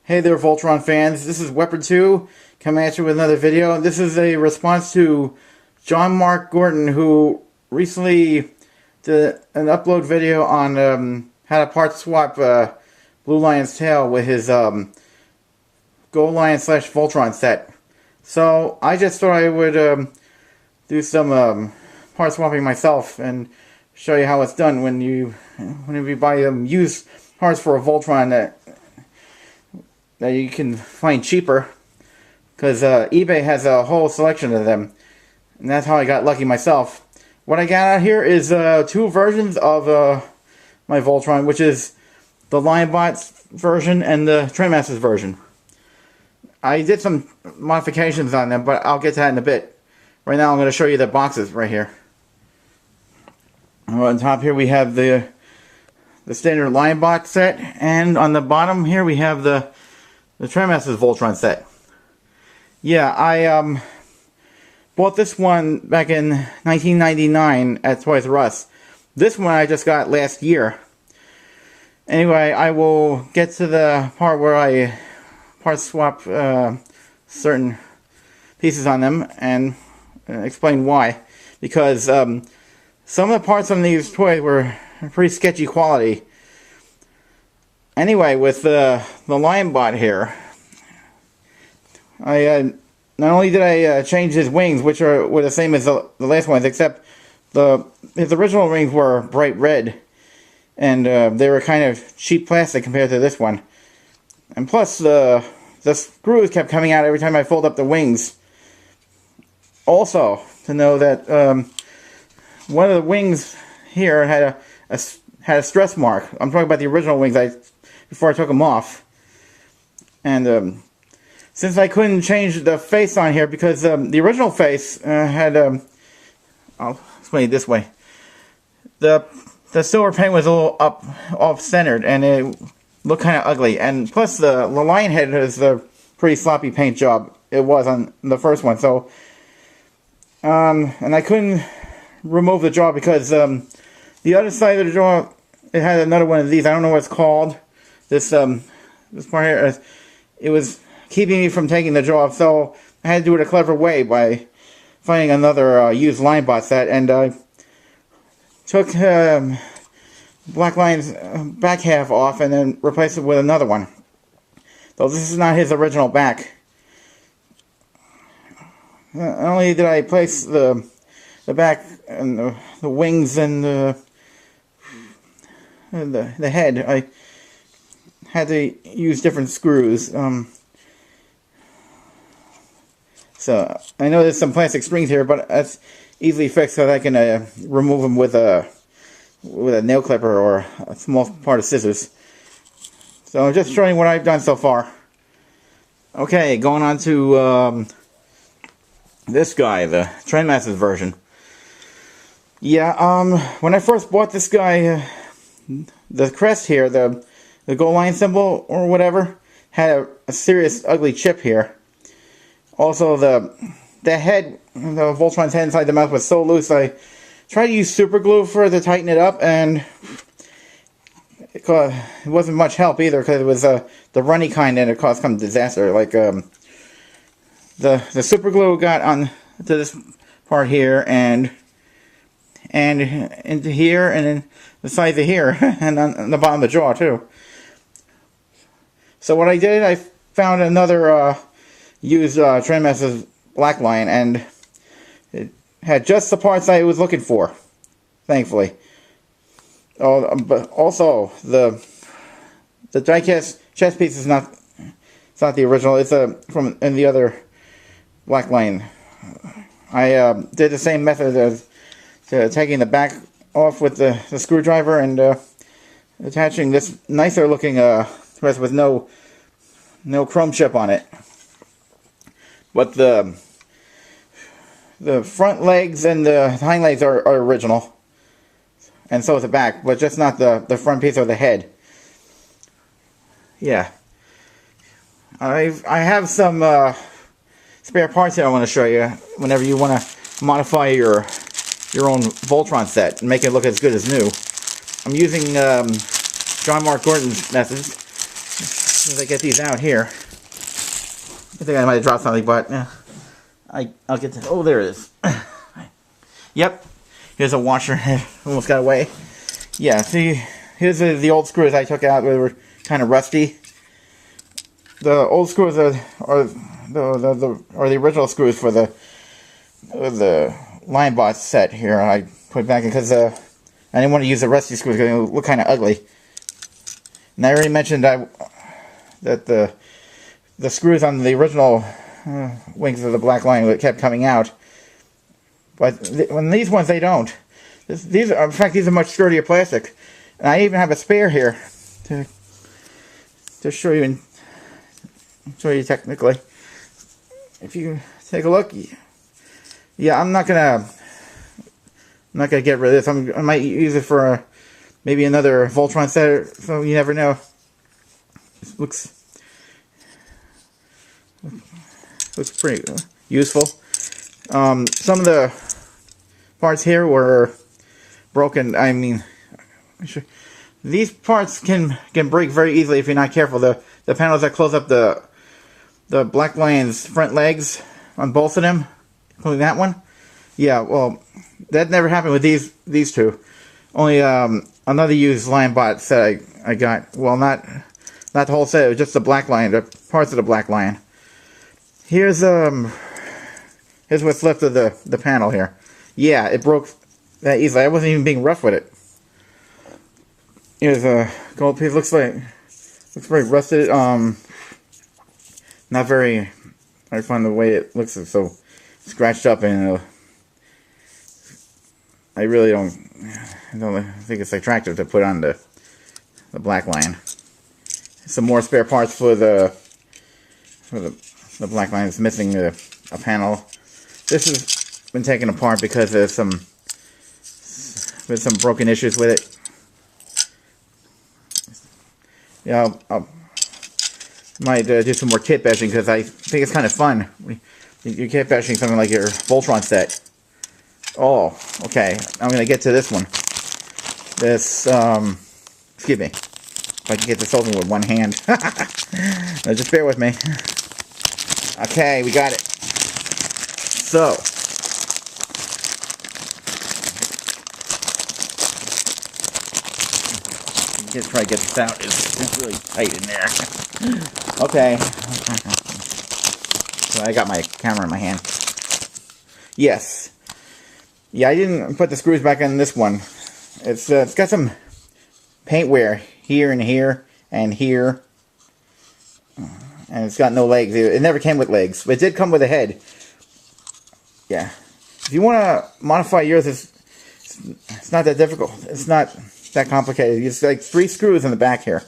Hey there, Voltron fans. This is Weapon2 coming at you with another video. This is a response to John Mark Gordon, who recently did an upload video on how to part swap Blue Lion's tail with his Gold Lion / Voltron set. So I just thought I would do some part swapping myself and show you how it's done when you buy used parts for a Voltron that you can find cheaper, because eBay has a whole selection of them, and that's how I got lucky myself. What I got out here is two versions of my Voltron, which is the Lionbot version and the Trendmasters version. I did some modifications on them, but I'll get to that in a bit. Right now I'm going to show you the boxes right here. On top here we have the standard Lionbot set, and on the bottom here we have the Trendmasters Voltron set. Yeah, I bought this one back in 1999 at Toys R Us. This one I just got last year. Anyway, I will get to the part where I part swap certain pieces on them and explain why. Because some of the parts on these toys were pretty sketchy quality. Anyway, with the Lionbot here, I not only did I change his wings, which were the same as the last ones, except his original wings were bright red, and they were kind of cheap plastic compared to this one. And plus, the screws kept coming out every time I fold up the wings. Also, to know that one of the wings here had a stress mark. I'm talking about the original wings before I took them off. And since I couldn't change the face on here, because the original face had I'll explain it this way. The silver paint was a little off-centered, and it looked kind of ugly. And plus, the lion head is a pretty sloppy paint job. It was on the first one. So, and I couldn't remove the jaw because the other side of the jaw, it had another one of these. I don't know what it's called. This part here, it was keeping me from taking the jaw off, so I had to do it a clever way by finding another used Lionbot set, and I took Black Lion's back half off and then replaced it with another one. Though this is not his original back. Not only did I place the back and the wings and the head, I had to use different screws. So I know there's some plastic strings here, but that's easily fixed so that I can remove them with a nail clipper or a small part of scissors. So I'm just showing what I've done so far. Okay, going on to this guy, the Trendmasters version. Yeah, when I first bought this guy, the crest here, the Gold Lion symbol or whatever, had a serious ugly chip here. Also, the head, the Voltron's head inside the mouth was so loose, I tried to use super glue to tighten it up, and it wasn't much help either, because it was the runny kind, and it caused some disaster. Like the super glue got on to this part here, and into here, and then the sides of here, and on the bottom of the jaw too. So what I did, I found another used Trendmasters Black Lion, and it had just the parts I was looking for, thankfully. Oh, but also the die-cast chest piece is not the original. It's from the other Black Lion. I did the same method as taking the back off with the screwdriver and attaching this nicer looking rest with no chrome chip on it. But the front legs and the hind legs are original, and so is the back, but just not the front piece or the head. Yeah, I have some spare parts here I want to show you whenever you want to modify your own Voltron set and make it look as good as new. I'm using John Mark Gordon's methods. as I get these out here, I think I might have dropped something, but I'll get to. Oh, there it is. Yep. Here's a washer. It almost got away. Yeah. See, here's the old screws I took out. They were kind of rusty. The old screws are the original screws for the Lionbot set here. I put back in because I didn't want to use the rusty screws because they look kind of ugly. And I already mentioned that the screws on the original wings of the Black Lion kept coming out, but when these ones they don't. These are, in fact, these are much sturdier plastic, and I even have a spare here to show you technically. If you take a look, yeah, I'm not gonna get rid of this. I might use it for maybe another Voltron set, so you never know. It looks pretty useful. Some of the parts here were broken. I mean, these parts can break very easily if you're not careful. The panels that close up the Black Lion's front legs on both of them, including that one. Yeah, well, that never happened with these two. Only another used Lionbot set I got. Well, not the whole set. It was just the Black Lion, the parts of the Black Lion. Here's what's left of the panel here. Yeah, it broke that easily. I wasn't even being rough with it. Here's a gold piece. Looks very rusted. Not very. I find the way it looks is so scratched up, and I really don't think it's attractive to put on the Black Lion. Some more spare parts for the Black Lion. Is missing a panel. This has been taken apart because there's some broken issues with it. Yeah, I might do some more kit bashing because I think it's kind of fun. You're kit bashing something like your Voltron set. Oh, okay. I'm gonna get to this one. This, excuse me. If I can get this open with one hand. Now, just bear with me. Okay, we got it. So, try to get this out. It's really tight in there. Okay. So I got my camera in my hand. Yes. Yeah, I didn't put the screws back on this one. It's got some paint wear here and here and here. And it's got no legs. It never came with legs. But it did come with a head. Yeah. If you want to modify yours, it's not that difficult. It's not that complicated. It's like 3 screws in the back here.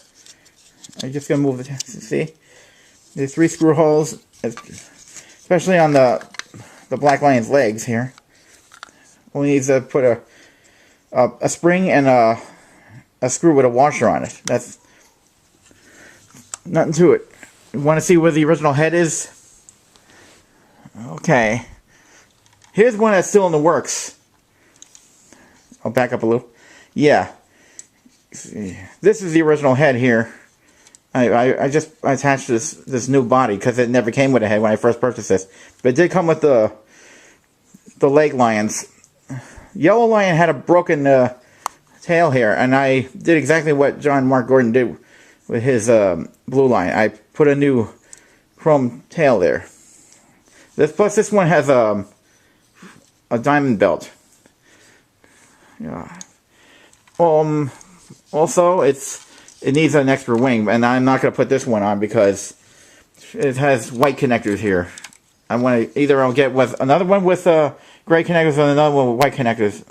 I'm just going to move it. See? There's 3 screw holes. Especially on the Black Lion's legs here. Only needs to put a spring and a screw with a washer on it. That's nothing to it. You want to see where the original head is? Okay. Here's one that's still in the works. I'll back up a little. Yeah. This is the original head here. I just attached this new body because it never came with a head when I first purchased this. But it did come with the leg lions. Yellow Lion had a broken tail here, and I did exactly what John Mark Gordon did with his Blue Lion. I put a new chrome tail there. Plus this one has a diamond belt. Yeah. Also, it needs an extra wing, and I'm not going to put this one on because it has white connectors here. I want to I'll get with another one with gray connectors and another one with white connectors.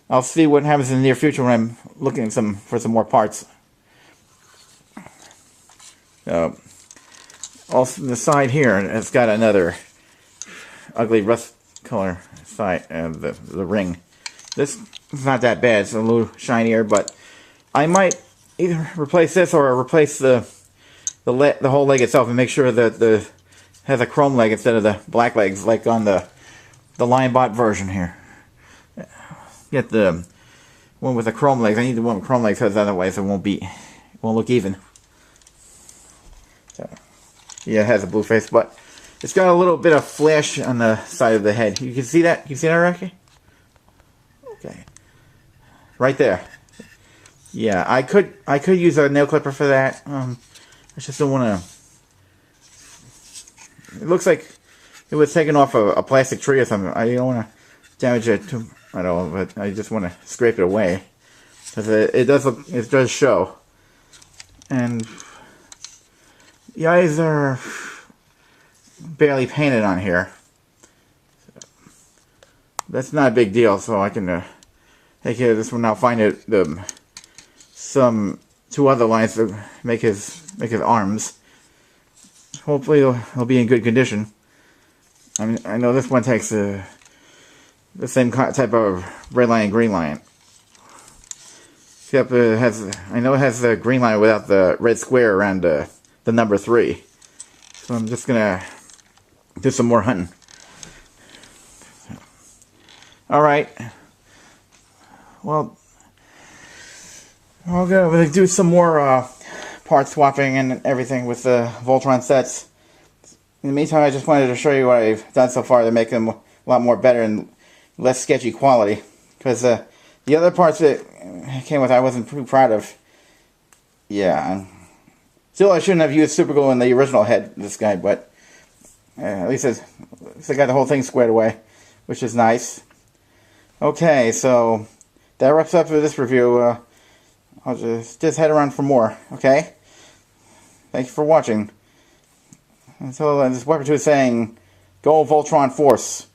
I'll see what happens in the near future when I'm looking for some more parts. Also, the side here, it's got another ugly rust color side of the ring. This is not that bad. It's a little shinier, but I might either replace this or replace the whole leg itself and make sure that it has a chrome leg instead of the black legs like on the Lionbot version here. Get the one with the chrome legs. I need the one with chrome legs because otherwise it won't look even. So, yeah, it has a blue face, but it's got a little bit of flash on the side of the head. You can see that? You see that, Rocky? Okay. Right there. Yeah, I could use a nail clipper for that. I just don't want to... It looks like it was taken off a plastic tree or something. I don't want to damage it too... I don't know, but I just want to scrape it away. Because it does show. And the eyes are barely painted on here. That's not a big deal, so I can take care of this one. I'll find some 2 other lines to make his arms. Hopefully they'll be in good condition. I mean, I know this one takes the same type of red line and green line. Except I know it has the green line without the red square around the number 3. So I'm just gonna do some more hunting. Alright. Well, I'm gonna do some more part swapping and everything with the Voltron sets. In the meantime, I just wanted to show you what I've done so far to make them a lot more better and less sketchy quality. Because the other parts that came with I wasn't too proud of. Yeah. Still, I shouldn't have used super glue in the original head, this guy, but at least I got the whole thing squared away, which is nice. Okay, so that wraps up for this review. I'll just head around for more, okay? Thank you for watching. Until this Weapon 2 is saying, go Voltron Force.